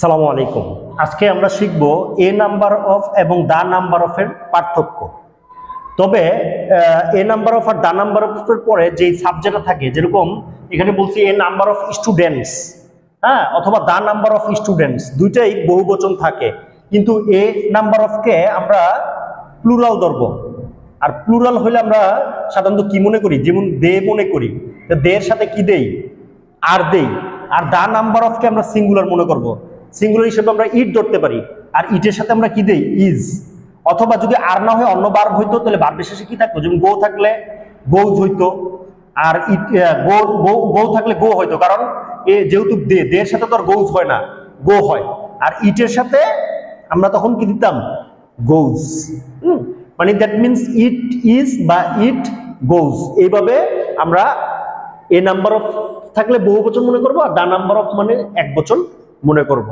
সালামু আলাইকুম। আজকে আমরা শিখব এ নাম্বার অফ এবং দা নাম্বার অফ এর পার্থক্য। তবে এ নাম্বার অফ আর দা নাম্বার অফ এর পরে যে সাবজেক্টটা থাকে, যেরকম এখানে বলছি এ নাম্বার অফ স্টুডেন্টস, হ্যাঁ, অথবা দা নাম্বার অফ স্টুডেন্টস, দুইটাই বহুবচন থাকে, কিন্তু এ নাম্বার অফ কে আমরা প্লুরাল ধরবো। আর প্লুরাল হলে আমরা সাধারণত কি মনে করি, যেমন দে মনে করি, তো দে এর সাথে কি দেই, আর দেই। আর দা নাম্বার অফ কে আমরা সিঙ্গুলার মনে করব। সিঙ্গুলার হিসেবে আমরা ইট ধরতে পারি, আর ইটের সাথে আমরা কি দেই, ইজ। অথবা যদি আর না হয় অন্য ভার্ব হইতো, তাহলে ভার্বের শেষে কি থাকতো, যেমন গো থাকলে গোজ হইতো, আর ইট গো থাকলে গো হইতো, কারণ যেহেতু দে এর সাথে তো আর গোজ হয় না, গো হয়। আর ইটের সাথে আমরা তখন কি দিতাম, গোজ। মানে দ্যাট মিনস ইট ইজ বা ইট গোজ। এইভাবে আমরা এ নাম্বার অফ থাকলে বহু বচন মনে করবো, আর দা নাম্বার অফ মানে এক বচন মনে করব।